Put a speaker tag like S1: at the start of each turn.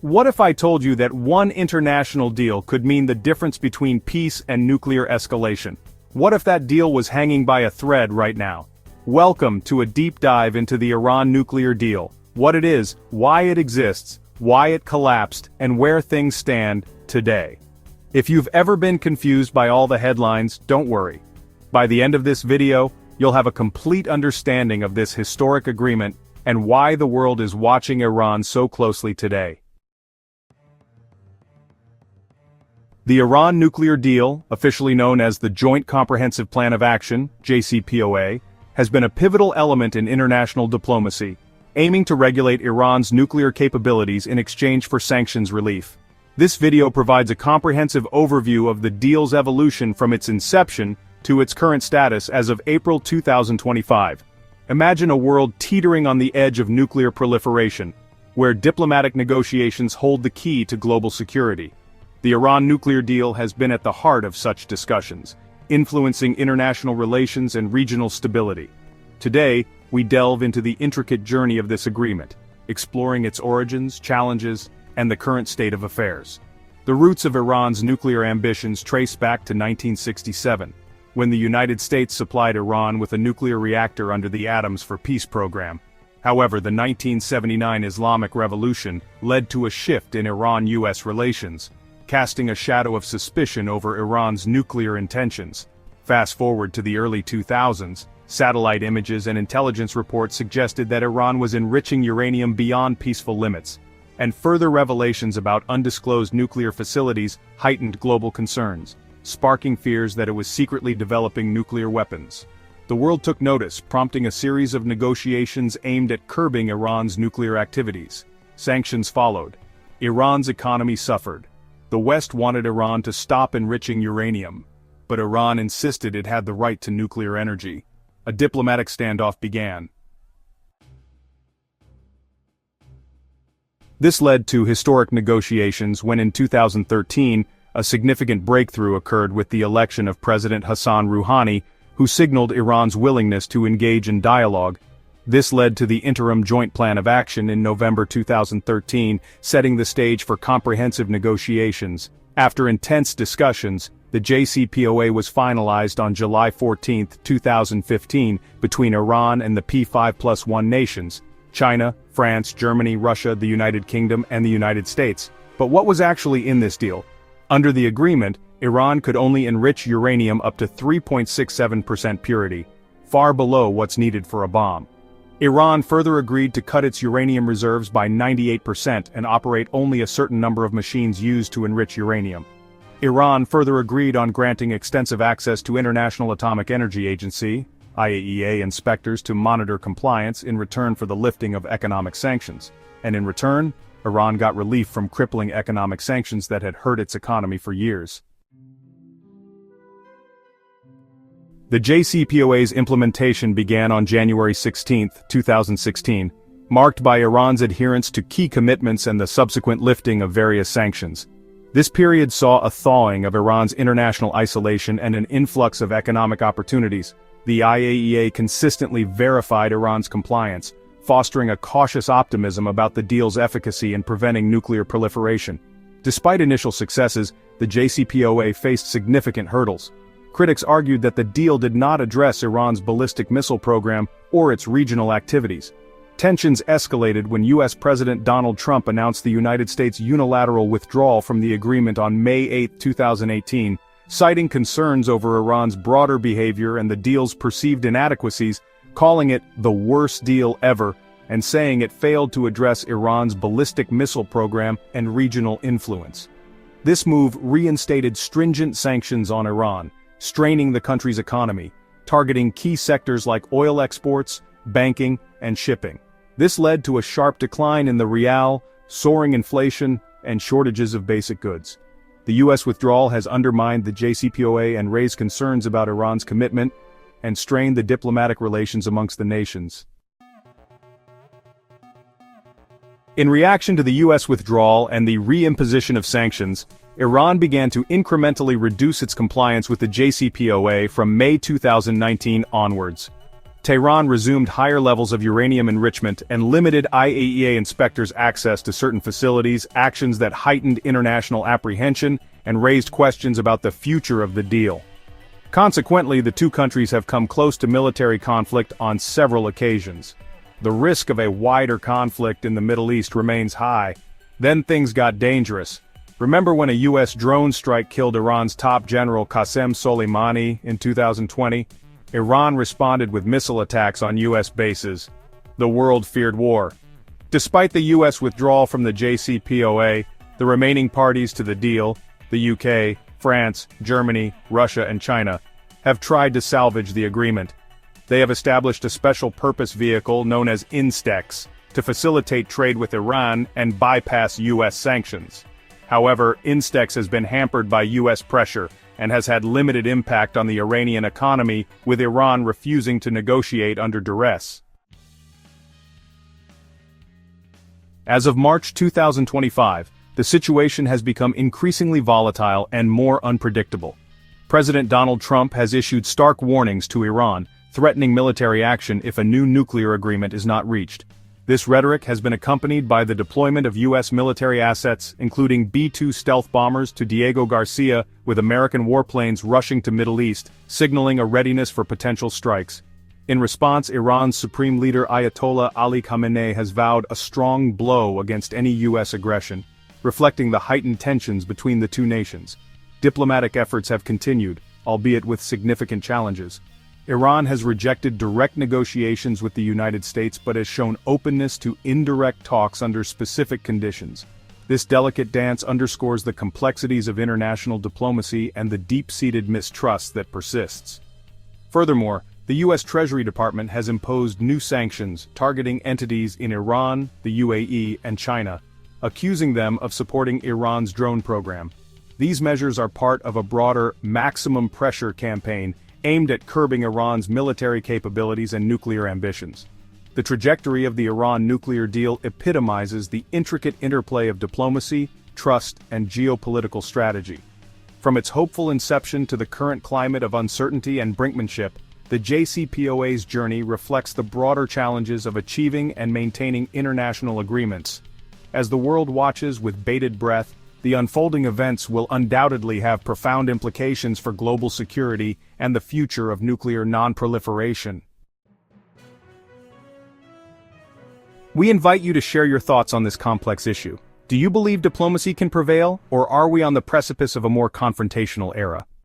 S1: What if I told you that one international deal could mean the difference between peace and nuclear escalation? What if that deal was hanging by a thread right now? Welcome to a deep dive into the Iran nuclear deal, what it is, why it exists, why it collapsed, and where things stand today. If you've ever been confused by all the headlines, don't worry. By the end of this video, you'll have a complete understanding of this historic agreement and why the world is watching Iran so closely today. The Iran nuclear deal, officially known as the Joint Comprehensive Plan of Action, JCPOA, has been a pivotal element in international diplomacy, aiming to regulate Iran's nuclear capabilities in exchange for sanctions relief. This video provides a comprehensive overview of the deal's evolution from its inception to its current status as of April 2025. Imagine a world teetering on the edge of nuclear proliferation, where diplomatic negotiations hold the key to global security. The Iran nuclear deal has been at the heart of such discussions, influencing international relations and regional stability. Today, we delve into the intricate journey of this agreement, exploring its origins, challenges, and the current state of affairs. The roots of Iran's nuclear ambitions trace back to 1967, when the United States supplied Iran with a nuclear reactor under the Atoms for Peace program. However, the 1979 Islamic Revolution led to a shift in Iran-US relations, casting a shadow of suspicion over Iran's nuclear intentions. Fast forward to the early 2000s, satellite images and intelligence reports suggested that Iran was enriching uranium beyond peaceful limits, and further revelations about undisclosed nuclear facilities heightened global concerns, sparking fears that it was secretly developing nuclear weapons. The world took notice, prompting a series of negotiations aimed at curbing Iran's nuclear activities. Sanctions followed. Iran's economy suffered. The West wanted Iran to stop enriching uranium, but Iran insisted it had the right to nuclear energy. A diplomatic standoff began. This led to historic negotiations when in 2013, a significant breakthrough occurred with the election of President Hassan Rouhani, who signaled Iran's willingness to engage in dialogue. This led to the Interim Joint Plan of Action in November 2013, setting the stage for comprehensive negotiations. After intense discussions, the JCPOA was finalized on July 14, 2015, between Iran and the P5+1 nations, China, France, Germany, Russia, the United Kingdom, and the United States. But what was actually in this deal? Under the agreement, Iran could only enrich uranium up to 3.67% purity, far below what's needed for a bomb. Iran further agreed to cut its uranium reserves by 98% and operate only a certain number of machines used to enrich uranium. Iran further agreed on granting extensive access to International Atomic Energy Agency, IAEA inspectors to monitor compliance in return for the lifting of economic sanctions. And in return, Iran got relief from crippling economic sanctions that had hurt its economy for years. The JCPOA's implementation began on January 16, 2016, marked by Iran's adherence to key commitments and the subsequent lifting of various sanctions. This period saw a thawing of Iran's international isolation and an influx of economic opportunities. The IAEA consistently verified Iran's compliance, fostering a cautious optimism about the deal's efficacy in preventing nuclear proliferation. Despite initial successes, the JCPOA faced significant hurdles. Critics argued that the deal did not address Iran's ballistic missile program or its regional activities. Tensions escalated when U.S. President Donald Trump announced the United States' unilateral withdrawal from the agreement on May 8, 2018, citing concerns over Iran's broader behavior and the deal's perceived inadequacies, calling it the worst deal ever, and saying it failed to address Iran's ballistic missile program and regional influence. This move reinstated stringent sanctions on Iran, straining the country's economy, targeting key sectors like oil exports, banking, and shipping. This led to a sharp decline in the rial, soaring inflation, and shortages of basic goods. The U.S. withdrawal has undermined the JCPOA and raised concerns about Iran's commitment and strained the diplomatic relations amongst the nations. In reaction to the U.S. withdrawal and the reimposition of sanctions, Iran began to incrementally reduce its compliance with the JCPOA from May 2019 onwards. Tehran resumed higher levels of uranium enrichment and limited IAEA inspectors' access to certain facilities, actions that heightened international apprehension and raised questions about the future of the deal. Consequently, the two countries have come close to military conflict on several occasions. The risk of a wider conflict in the Middle East remains high. Then things got dangerous. Remember when a U.S. drone strike killed Iran's top general Qasem Soleimani in 2020? Iran responded with missile attacks on U.S. bases. The world feared war. Despite the U.S. withdrawal from the JCPOA, the remaining parties to the deal, the UK, France, Germany, Russia and China, have tried to salvage the agreement. They have established a special purpose vehicle known as INSTEX to facilitate trade with Iran and bypass U.S. sanctions. However, INSTEX has been hampered by U.S. pressure and has had limited impact on the Iranian economy, with Iran refusing to negotiate under duress. As of March 2025, the situation has become increasingly volatile and more unpredictable. President Donald Trump has issued stark warnings to Iran, threatening military action if a new nuclear agreement is not reached. This rhetoric has been accompanied by the deployment of U.S. military assets, including B-2 stealth bombers to Diego Garcia, with American warplanes rushing to Middle East, signaling a readiness for potential strikes. In response, Iran's supreme leader Ayatollah Ali Khamenei has vowed a strong blow against any U.S. aggression, reflecting the heightened tensions between the two nations. Diplomatic efforts have continued, albeit with significant challenges. Iran has rejected direct negotiations with the United States but has shown openness to indirect talks under specific conditions. This delicate dance underscores the complexities of international diplomacy and the deep-seated mistrust that persists. Furthermore, the U.S. Treasury Department has imposed new sanctions targeting entities in Iran, the UAE, and China, accusing them of supporting Iran's drone program. These measures are part of a broader maximum pressure campaign aimed at curbing Iran's military capabilities and nuclear ambitions. The trajectory of the Iran nuclear deal epitomizes the intricate interplay of diplomacy, trust, and geopolitical strategy. From its hopeful inception to the current climate of uncertainty and brinkmanship, the JCPOA's journey reflects the broader challenges of achieving and maintaining international agreements. As the world watches with bated breath, the unfolding events will undoubtedly have profound implications for global security and the future of nuclear non-proliferation. We invite you to share your thoughts on this complex issue. Do you believe diplomacy can prevail, or are we on the precipice of a more confrontational era?